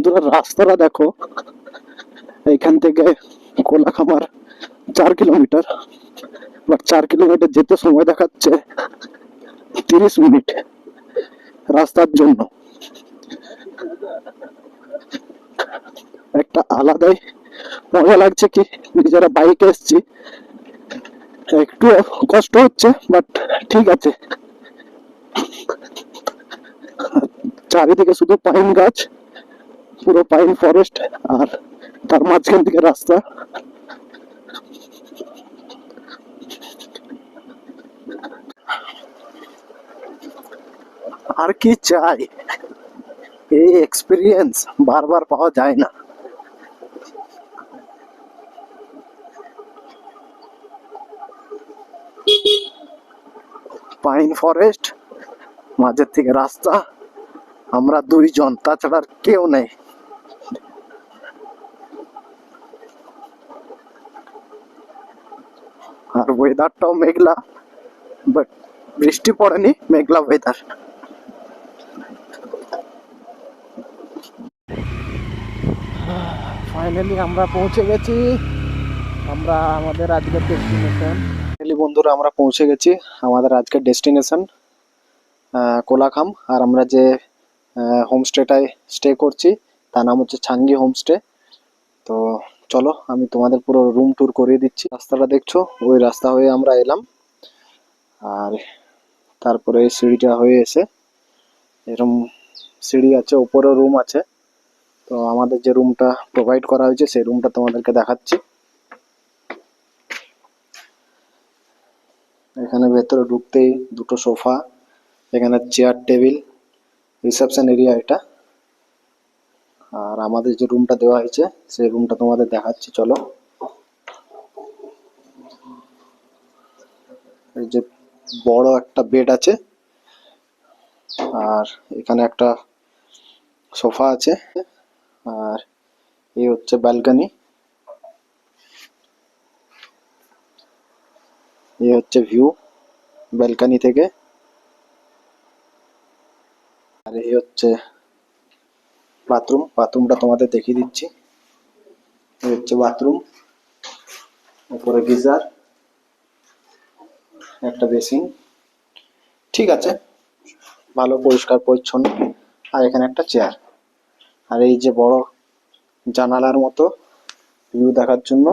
বন্ধুরা রাস্তাটা দেখো, এখান থেকে কোলাখামার 4 কিলোমিটার, বাট 4 কিলোমিটার যেতে সময় দেখাচ্ছে 30 মিনিট রাস্তার জন্য। একটা আলাদাই মজা লাগছে কি নিজেরা বাইকে এসছি, একটু কষ্ট হচ্ছে বাট ঠিক আছে। চারিদিকে শুধু পাইন গাছ, পুরো পাইন ফরেস্ট, আর তার মাঝখান থেকে রাস্তা। আর কি চাই, এই এক্সপিরিয়েন্স বারবার পাওয়া যায় না। পাইন ফরেস্ট, মাঝের থেকে রাস্তা, আমরা দুইজন, তাছাড়া আর কেউ নেই। আর ওয়েদারটাও মেঘলা, বাট বৃষ্টি পড়েনি, মেঘলা ওয়েদার। ফাইনালি আমরা পৌঁছে গেছি, আমরা আমাদের আজকের ডেস্টিনেশন। ফাইনালি বন্ধুরা আমরা পৌঁছে গেছি আমাদের আজকের ডেস্টিনেশন কোলাখাম। আর আমরা যে হোমস্টেটায় স্টে করছি তার নাম হচ্ছে ছাঙ্গি হোমস্টে। তো চলো আমি তোমাদের পুরো রুম ট্যুর করিয়ে দিচ্ছি। রাস্তাটা দেখছো, ওই রাস্তা হয়ে আমরা এলাম, আর তারপরে এই সিঁড়িটা হয়ে এসে এরকম সিঁড়ি আছে, ওপরেও রুম আছে। তো আমাদের যে রুমটা প্রোভাইড করা হয়েছে সেই রুমটা তোমাদেরকে দেখাচ্ছি। এখানে ভেতরে ঢুকতেই দুটো সোফা, এখানে চেয়ার টেবিল, রিসেপশন এরিয়া এটা। আর আমাদের যে রুমটা দেওয়া হয়েছে সেই রুমটা তোমাদের দেখাচ্ছি, চলো। এই যে বড় একটা বেড আছে, আর এখানে একটা সোফা আছে, আর এই হচ্ছে ব্যালকনি, এই হচ্ছে ভিউ ব্যালকনি থেকে। আর এই হচ্ছে বাথরুম, বাথরুমটা তোমাদের দেখিয়ে দিচ্ছি। এই হচ্ছে বাথরুম, উপরে গিজার, একটা বেসিন, ঠিক আছে, ভালো পরিষ্কার পরিচ্ছন্ন। আর এখানে একটা চেয়ার, আর এই যে বড় জানালার মতো ভিউ দেখার জন্য